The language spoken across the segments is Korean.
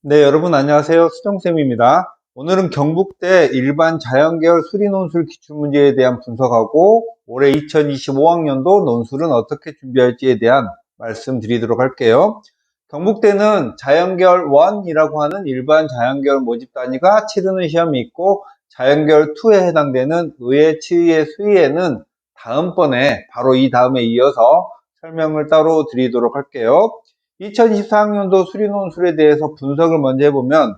네, 여러분 안녕하세요. 수정쌤입니다. 오늘은 경북대 일반 자연계열 수리논술 기출문제에 대한 분석하고 올해 2025학년도 논술은 어떻게 준비할지에 대한 말씀드리도록 할게요. 경북대는 자연계열 1이라고 하는 일반 자연계열 모집 단위가 치르는 시험이 있고 자연계열 2에 해당되는 의회, 치의회, 수의회는 다음번에 바로 이 다음에 이어서 설명을 따로 드리도록 할게요. 2024학년도 수리 논술에 대해서 분석을 먼저 해보면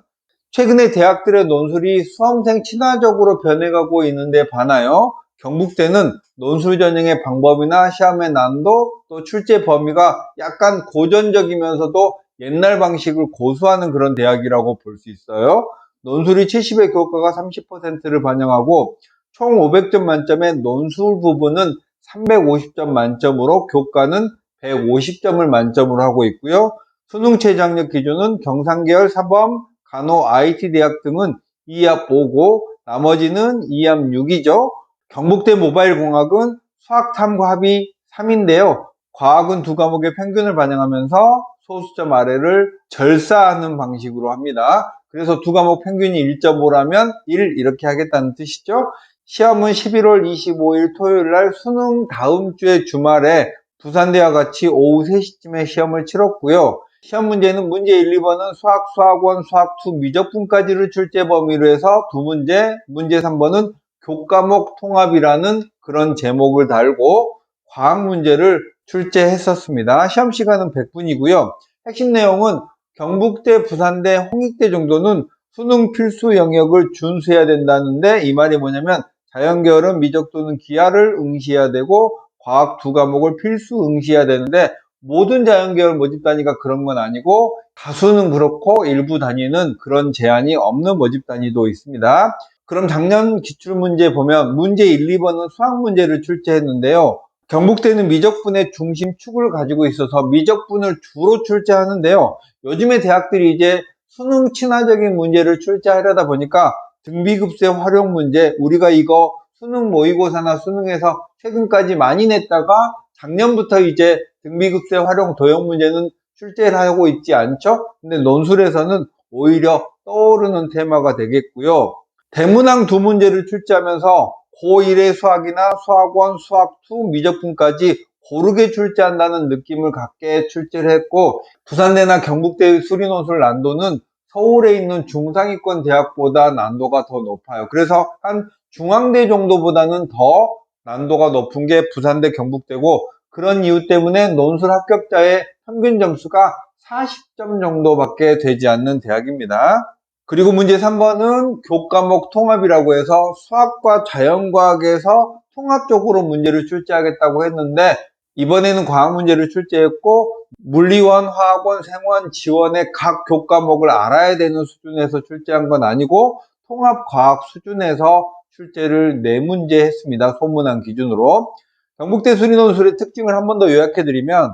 최근에 대학들의 논술이 수험생 친화적으로 변해가고 있는데 반하여 경북대는 논술 전형의 방법이나 시험의 난도 또 출제 범위가 약간 고전적이면서도 옛날 방식을 고수하는 그런 대학이라고 볼 수 있어요. 논술이 70의 교과가 30%를 반영하고 총 500점 만점에 논술 부분은 350점 만점으로 교과는 150점을 만점으로 하고 있고요. 수능 최저학력 기준은 경상계열, 사범, 간호, IT 대학 등은 2합 5고 나머지는 2합 6이죠. 경북대 모바일공학은 수학, 탐구 합이 3인데요. 과학은 두 과목의 평균을 반영하면서 소수점 아래를 절사하는 방식으로 합니다. 그래서 두 과목 평균이 1.5라면 1 이렇게 하겠다는 뜻이죠. 시험은 11월 25일 토요일 날 수능 다음 주의 주말에 부산대와 같이 오후 3시쯤에 시험을 치렀고요. 시험 문제는 문제 1, 2번은 수학, 수학원, 수학2 미적분까지를 출제 범위로 해서 두 문제, 문제 3번은 교과목 통합이라는 그런 제목을 달고 과학 문제를 출제했었습니다. 시험 시간은 100분이고요. 핵심 내용은 경북대, 부산대, 홍익대 정도는 수능 필수 영역을 준수해야 된다는데 이 말이 뭐냐면 자연계열은 미적 또는 기하를 응시해야 되고 과학 두 과목을 필수 응시해야 되는데 모든 자연계열 모집 단위가 그런 건 아니고 다수는 그렇고 일부 단위는 그런 제한이 없는 모집 단위도 있습니다. 그럼 작년 기출문제 보면 문제 1, 2번은 수학 문제를 출제했는데요. 경북대는 미적분의 중심축을 가지고 있어서 미적분을 주로 출제하는데요. 요즘에 대학들이 이제 수능 친화적인 문제를 출제하려다 보니까 등비급세 활용 문제, 우리가 이거 수능 모의고사나 수능에서 최근까지 많이 냈다가 작년부터 이제 등비급세 활용 도형 문제는 출제를 하고 있지 않죠? 근데 논술에서는 오히려 떠오르는 테마가 되겠고요. 대문항 두 문제를 출제하면서 고1의 수학이나 수학원, 수학2 미적분까지 고르게 출제한다는 느낌을 갖게 출제를 했고 부산대나 경북대의 수리논술 난도는 서울에 있는 중상위권 대학보다 난도가 더 높아요. 그래서 한 중앙대 정도보다는 더 난도가 높은 게 부산대, 경북대고 그런 이유 때문에 논술 합격자의 평균 점수가 40점 정도밖에 되지 않는 대학입니다. 그리고 문제 3번은 교과목 통합이라고 해서 수학과 자연과학에서 통합적으로 문제를 출제하겠다고 했는데 이번에는 과학 문제를 출제했고 물리원, 화학원, 생원, 지원의 각 교과목을 알아야 되는 수준에서 출제한 건 아니고 통합과학 수준에서 출제를 4문제 했습니다. 소문항 기준으로. 경북대 수리논술의 특징을 한 번 더 요약해드리면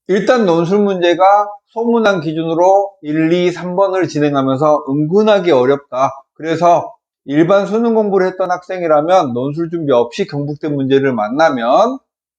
일단 논술 문제가 소문항 기준으로 1, 2, 3번을 진행하면서 은근하게 어렵다. 그래서 일반 수능 공부를 했던 학생이라면 논술 준비 없이 경북대 문제를 만나면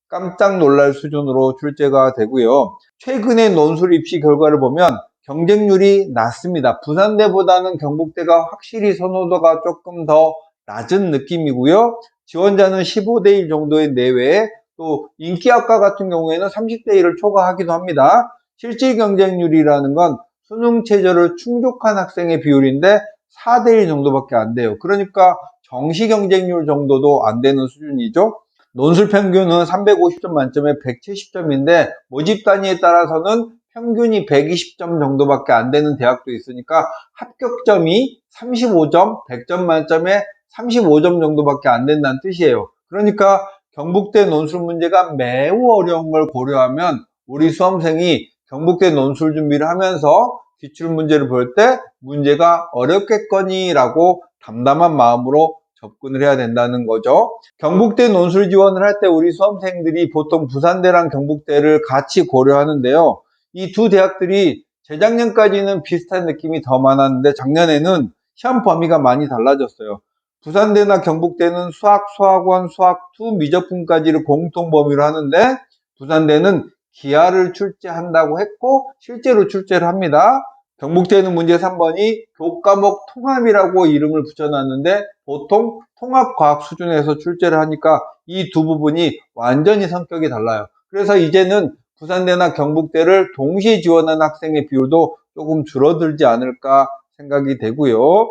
깜짝 놀랄 수준으로 출제가 되고요. 최근의 논술 입시 결과를 보면 경쟁률이 낮습니다. 부산대보다는 경북대가 확실히 선호도가 조금 더 낮은 느낌이고요. 지원자는 15대 1 정도의 내외에 또 인기학과 같은 경우에는 30대 1을 초과하기도 합니다. 실질 경쟁률이라는 건 수능 최저를 충족한 학생의 비율인데 4대 1 정도밖에 안 돼요. 그러니까 정시 경쟁률 정도도 안 되는 수준이죠. 논술 평균은 350점 만점에 170점인데 모집 단위에 따라서는 평균이 120점 정도밖에 안 되는 대학도 있으니까 합격점이 35점, 100점 만점에 35점 정도밖에 안 된다는 뜻이에요. 그러니까 경북대 논술 문제가 매우 어려운 걸 고려하면 우리 수험생이 경북대 논술 준비를 하면서 기출문제를 볼 때 문제가 어렵겠거니라고 담담한 마음으로 접근을 해야 된다는 거죠. 경북대 논술 지원을 할 때 우리 수험생들이 보통 부산대랑 경북대를 같이 고려하는데요. 이 두 대학들이 재작년까지는 비슷한 느낌이 더 많았는데 작년에는 시험 범위가 많이 달라졌어요. 부산대나 경북대는 수학, 수학원, 수학2 미적분까지를 공통 범위로 하는데 부산대는 기하를 출제한다고 했고 실제로 출제를 합니다. 경북대는 문제 3번이 교과목 통합이라고 이름을 붙여놨는데 보통 통합과학 수준에서 출제를 하니까 이 두 부분이 완전히 성격이 달라요. 그래서 이제는 부산대나 경북대를 동시에 지원하는 학생의 비율도 조금 줄어들지 않을까 생각이 되고요.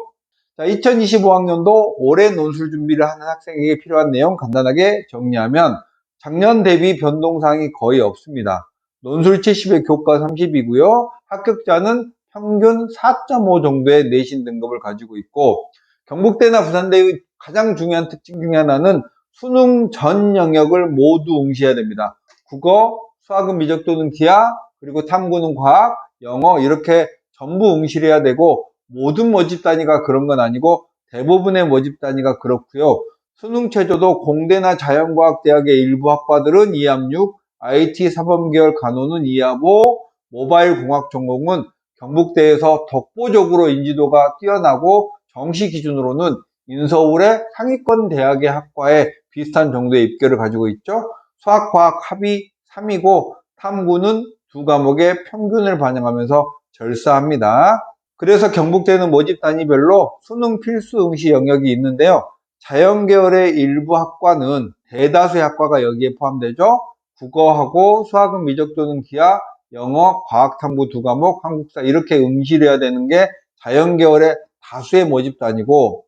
자, 2025학년도 올해 논술 준비를 하는 학생에게 필요한 내용 간단하게 정리하면 작년 대비 변동사항이 거의 없습니다. 논술 70에 교과 30이고요. 합격자는 평균 4.5 정도의 내신 등급을 가지고 있고 경북대나 부산대의 가장 중요한 특징 중에 하나는 수능 전 영역을 모두 응시해야 됩니다. 국어, 수학은 미적 또는 기하, 그리고 탐구는 과학, 영어 이렇게 전부 응시를 해야 되고 모든 모집 단위가 그런 건 아니고 대부분의 모집 단위가 그렇고요. 수능 체제도 공대나 자연과학대학의 일부 학과들은 2합6, IT 사범계열 간호는 2합5, 모바일 공학 전공은 경북대에서 독보적으로 인지도가 뛰어나고 정시 기준으로는 인서울의 상위권 대학의 학과에 비슷한 정도의 입결을 가지고 있죠. 수학과학 합이 3이고 탐구는 두 과목의 평균을 반영하면서 절사합니다. 그래서 경북대는 모집 단위별로 수능 필수 응시 영역이 있는데요. 자연계열의 일부 학과는 대다수의 학과가 여기에 포함되죠. 국어하고 수학은 미적 또는 기하, 영어, 과학탐구 두 과목, 한국사 이렇게 응시를 해야 되는 게 자연계열의 다수의 모집 단위고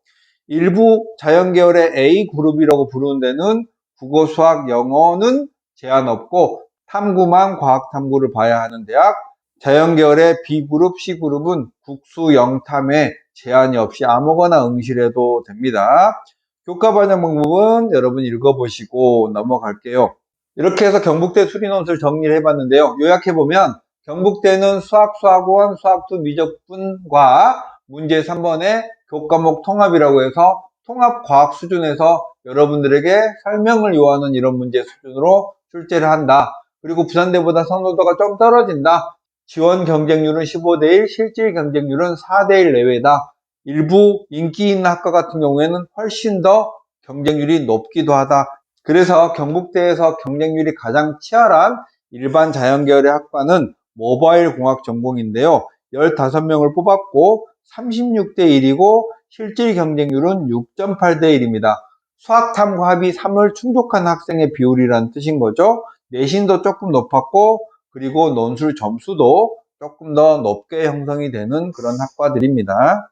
일부 자연계열의 A그룹이라고 부르는 데는 국어, 수학, 영어는 제한 없고 탐구만 과학탐구를 봐야 하는 대학, 자연계열의 B그룹, C그룹은 국수, 영탐에 제한이 없이 아무거나 응시를 해도 됩니다. 교과 반영 방법은 여러분 읽어보시고 넘어갈게요. 이렇게 해서 경북대 수리논술 정리를 해봤는데요. 요약해보면 경북대는 수학, 수학원, 수학2 미적분과 문제 3번에 교과목 통합이라고 해서 통합과학 수준에서 여러분들에게 설명을 요하는 이런 문제 수준으로 출제를 한다. 그리고 부산대보다 선호도가 좀 떨어진다. 지원 경쟁률은 15대1, 실질 경쟁률은 4대1 내외다. 일부 인기 있는 학과 같은 경우에는 훨씬 더 경쟁률이 높기도 하다. 그래서 경북대에서 경쟁률이 가장 치열한 일반 자연계열의 학과는 모바일 공학 전공인데요. 15명을 뽑았고 36대 1이고 실질 경쟁률은 6.8대 1입니다. 수학탐구 합이 3을 충족한 학생의 비율이라는 뜻인 거죠. 내신도 조금 높았고 그리고 논술 점수도 조금 더 높게 형성이 되는 그런 학과들입니다.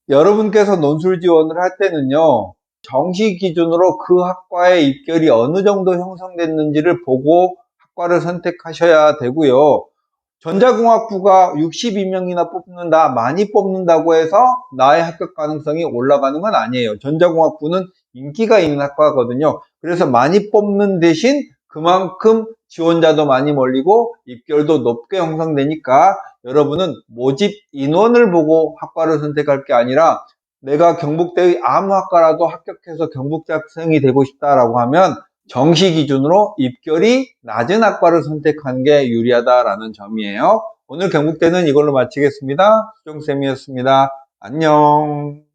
여러분께서 논술 지원을 할 때는요. 정시 기준으로 그 학과의 입결이 어느 정도 형성됐는지를 보고 학과를 선택하셔야 되고요. 전자공학부가 62명이나 뽑는다, 많이 뽑는다고 해서 나의 합격 가능성이 올라가는 건 아니에요. 전자공학부는 인기가 있는 학과거든요. 그래서 많이 뽑는 대신 그만큼 지원자도 많이 몰리고 입결도 높게 형성되니까 여러분은 모집 인원을 보고 학과를 선택할 게 아니라 내가 경북대의 아무 학과라도 합격해서 경북대 학생이 되고 싶다라고 하면 정시 기준으로 입결이 낮은 학과를 선택하는 게 유리하다라는 점이에요. 오늘 경북대는 이걸로 마치겠습니다. 수정쌤이었습니다. 안녕.